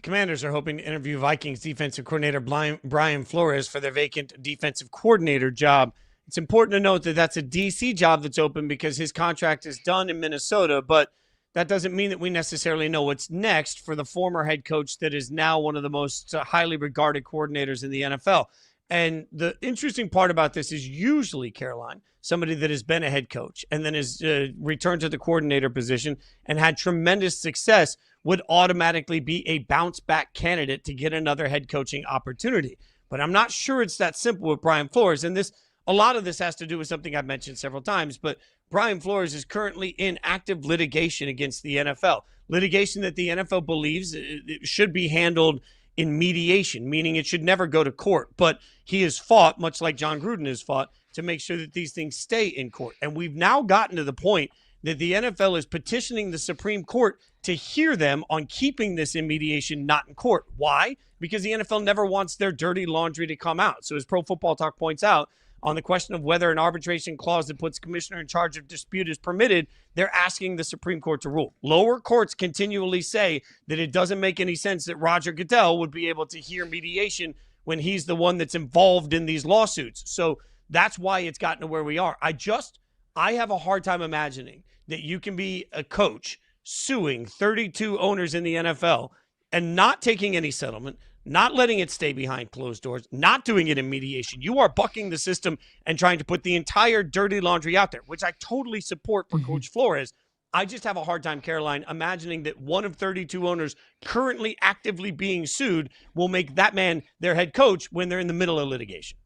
Commanders are hoping to interview Vikings defensive coordinator Brian Flores for their vacant defensive coordinator job. It's important to note that that's a D.C. job that's open because his contract is done in Minnesota, but that doesn't mean that we necessarily know what's next for the former head coach that is now one of the most highly regarded coordinators in the NFL. And the interesting part about this is usually, Caroline, somebody that has been a head coach and then has returned to the coordinator position and had tremendous success would automatically be a bounce back candidate to get another head coaching opportunity. But I'm not sure it's that simple with Brian Flores. And a lot of this has to do with something I've mentioned several times, but Brian Flores is currently in active litigation against the NFL. Litigation that the NFL believes it should be handled in mediation, meaning it should never go to court. But he has fought, much like John Gruden has fought, to make sure that these things stay in court. And we've now gotten to the point that the NFL is petitioning the Supreme Court to hear them on keeping this in mediation, not in court. Why? Because the NFL never wants their dirty laundry to come out. So as Pro Football Talk points out, on the question of whether an arbitration clause that puts commissioner in charge of dispute is permitted, they're asking the Supreme Court to rule. Lower courts continually say that it doesn't make any sense that Roger Goodell would be able to hear mediation when he's the one that's involved in these lawsuits. So that's why it's gotten to where we are. I have a hard time imagining that you can be a coach suing 32 owners in the NFL and not taking any settlement, not letting it stay behind closed doors, not doing it in mediation. You are bucking the system and trying to put the entire dirty laundry out there, which I totally support for Coach Flores. I just have a hard time, Caroline, imagining that one of 32 owners currently actively being sued will make that man their head coach when they're in the middle of litigation.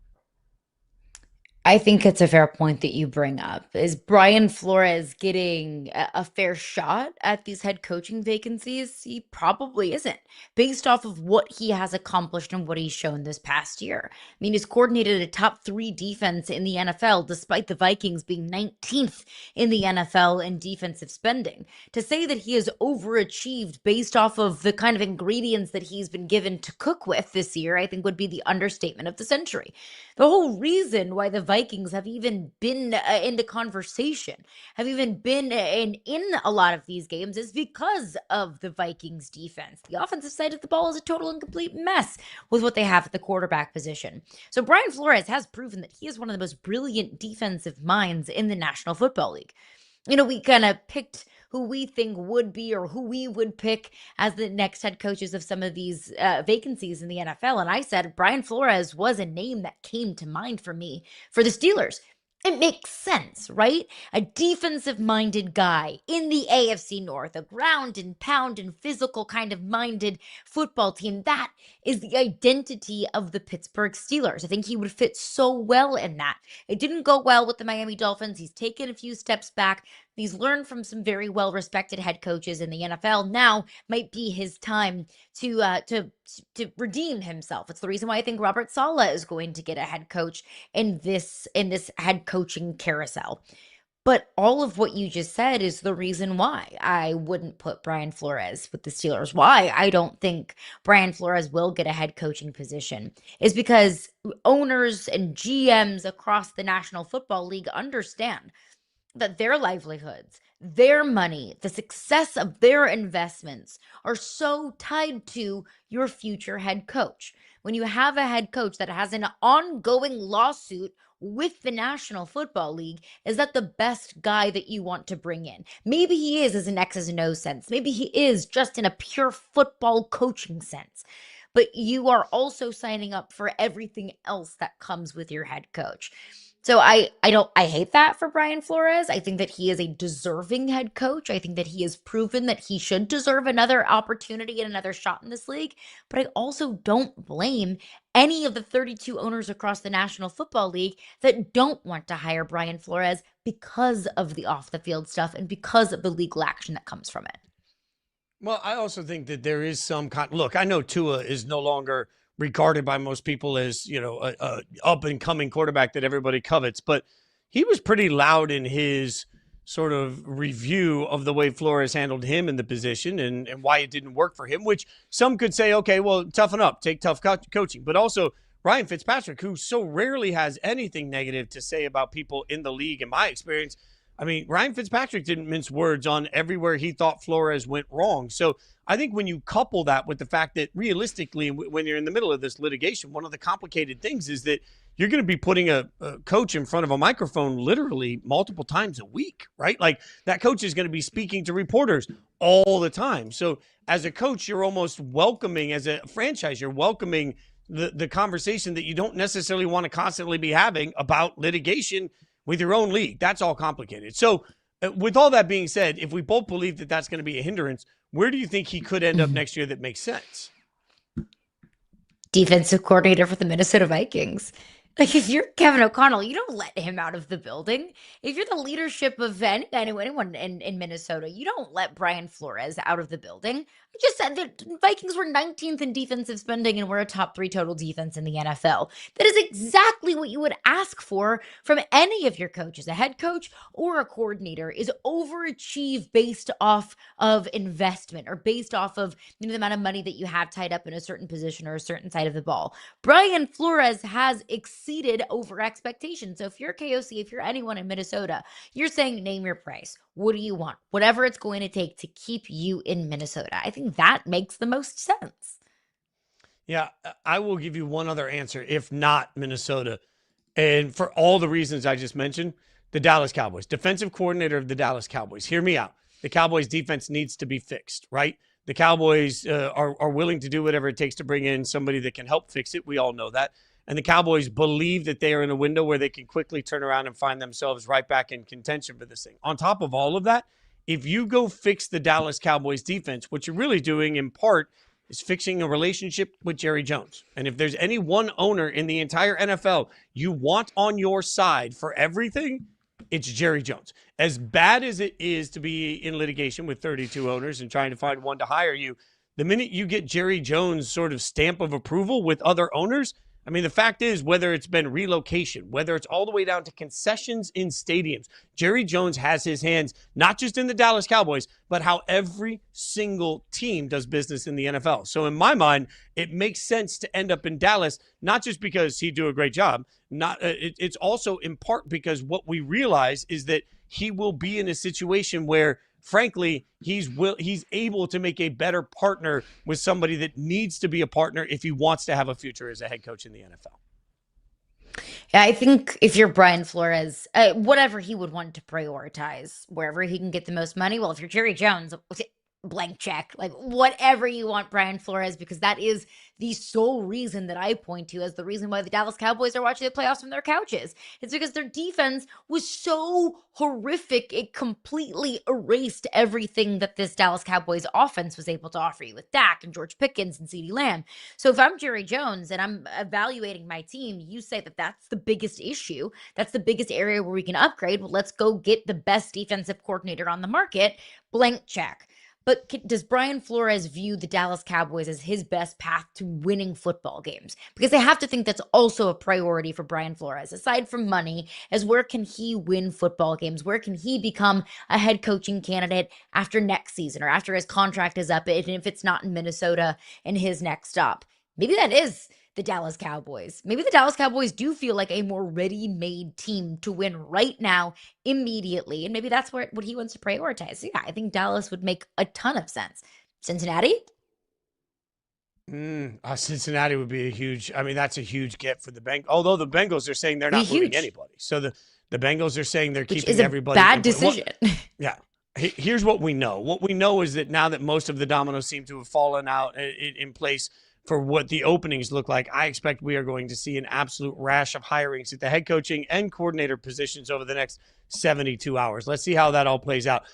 I think it's a fair point that you bring up. Is Brian Flores getting a fair shot at these head coaching vacancies? He probably isn't, based off of what he has accomplished and what he's shown this past year. I mean, he's coordinated a top 3 defense in the NFL, despite the Vikings being 19th in the NFL in defensive spending. To say that he has overachieved based off of the kind of ingredients that he's been given to cook with this year, I think would be the understatement of the century. The whole reason why the Vikings have even been in the conversation, have even been in a lot of these games is because of the Vikings defense. The offensive side of the ball is a total and complete mess with what they have at the quarterback position. So Brian Flores has proven that he is one of the most brilliant defensive minds in the National Football League. You know, we kind of picked who we think would be or who we would pick as the next head coaches of some of these vacancies in the NFL. And I said Brian Flores was a name that came to mind for me for the Steelers. It makes sense, right? A defensive-minded guy in the AFC North, a ground and pound and physical kind of minded football team. That is the identity of the Pittsburgh Steelers. I think he would fit so well in that. It didn't go well with the Miami Dolphins. He's taken a few steps back. He's learned from some very well-respected head coaches in the NFL. Now might be his time to redeem himself. It's the reason why I think Robert Saleh is going to get a head coach in this head coaching carousel. But all of what you just said is the reason why I wouldn't put Brian Flores with the Steelers. Why I don't think Brian Flores will get a head coaching position is because owners and GMs across the National Football League understand that their livelihoods, their money, the success of their investments are so tied to your future head coach. When you have a head coach that has an ongoing lawsuit with the National Football League, is that the best guy that you want to bring in? Maybe he is as an X's and O's sense. Maybe he is just in a pure football coaching sense. But you are also signing up for everything else that comes with your head coach. So I hate that for Brian Flores. I think that he is a deserving head coach. I think that he has proven that he should deserve another opportunity and another shot in this league. But I also don't blame any of the 32 owners across the National Football League that don't want to hire Brian Flores because of the off the field stuff and because of the legal action that comes from it. Well, I also think that there is some look, I know Tua is no longer regarded by most people as, a up and coming quarterback that everybody covets, but he was pretty loud in his sort of review of the way Flores handled him in the position and why it didn't work for him, which some could say, okay, well, toughen up, take tough coaching. But also Ryan Fitzpatrick, who so rarely has anything negative to say about people in the league, in my experience. I mean, Ryan Fitzpatrick didn't mince words on everywhere he thought Flores went wrong. So I think when you couple that with the fact that realistically, when you're in the middle of this litigation, one of the complicated things is that you're going to be putting a coach in front of a microphone literally multiple times a week, right? Like that coach is going to be speaking to reporters all the time. So as a coach, you're almost welcoming, as a franchise, you're welcoming the conversation that you don't necessarily want to constantly be having about litigation with your own league. That's all complicated. So with all that being said, if we both believe that that's going to be a hindrance, where do you think he could end up next year that makes sense? Defensive coordinator for the Minnesota Vikings. Like, if you're Kevin O'Connell, you don't let him out of the building. If you're the leadership of anyone in Minnesota, you don't let Brian Flores out of the building. I just said that Vikings were 19th in defensive spending and we're a top 3 total defense in the NFL. That is exactly what you would ask for from any of your coaches. A head coach or a coordinator is overachieve based off of investment or based off of the amount of money that you have tied up in a certain position or a certain side of the ball. Brian Flores has exceeded over expectations. So if you're KOC, if you're anyone in Minnesota, you're saying name your price. What do you want? Whatever it's going to take to keep you in Minnesota. I think that makes the most sense. Yeah, I will give you one other answer, if not Minnesota. And for all the reasons I just mentioned, the Dallas Cowboys, defensive coordinator of the Dallas Cowboys. Hear me out. The Cowboys defense needs to be fixed, right? The Cowboys are willing to do whatever it takes to bring in somebody that can help fix it. We all know that. And the Cowboys believe that they are in a window where they can quickly turn around and find themselves right back in contention for this thing. On top of all of that, if you go fix the Dallas Cowboys defense, what you're really doing in part is fixing a relationship with Jerry Jones. And if there's any one owner in the entire NFL you want on your side for everything, it's Jerry Jones. As bad as it is to be in litigation with 32 owners and trying to find one to hire you, the minute you get Jerry Jones' sort of stamp of approval with other owners, I mean, the fact is, whether it's been relocation, whether it's all the way down to concessions in stadiums, Jerry Jones has his hands not just in the Dallas Cowboys, but how every single team does business in the NFL. So in my mind, it makes sense to end up in Dallas, not just because he'd do a great job. It's also in part because what we realize is that he will be in a situation where, frankly, he's able to make a better partner with somebody that needs to be a partner if he wants to have a future as a head coach in the NFL. Yeah, I think if you're Brian Flores, whatever he would want to prioritize, wherever he can get the most money. Well, if you're Jerry Jones, blank check, like whatever you want, Brian Flores, because that is the sole reason that I point to as the reason why the Dallas Cowboys are watching the playoffs from their couches. It's because their defense was so horrific. It completely erased everything that this Dallas Cowboys offense was able to offer you with Dak and George Pickens and CeeDee Lamb. So if I'm Jerry Jones and I'm evaluating my team, you say that that's the biggest issue. That's the biggest area where we can upgrade. Well, let's go get the best defensive coordinator on the market. Blank check. But does Brian Flores view the Dallas Cowboys as his best path to winning football games? Because I have to think that's also a priority for Brian Flores, aside from money, as where can he win football games? Where can he become a head coaching candidate after next season or after his contract is up, and if it's not in Minnesota in his next stop? Maybe that is the Dallas Cowboys. Maybe the Dallas Cowboys do feel like a more ready-made team to win right now, immediately. And maybe that's what he wants to prioritize. So yeah, I think Dallas would make a ton of sense. Cincinnati? Cincinnati would be that's a huge get for the Bengals. Although the Bengals are saying they're not moving anybody. So the Bengals are saying they're keeping everybody. Bad decision. Yeah. Here's what we know. What we know is that now that most of the dominoes seem to have fallen out in place for what the openings look like, I expect we are going to see an absolute rash of hirings at the head coaching and coordinator positions over the next 72 hours. Let's see how that all plays out.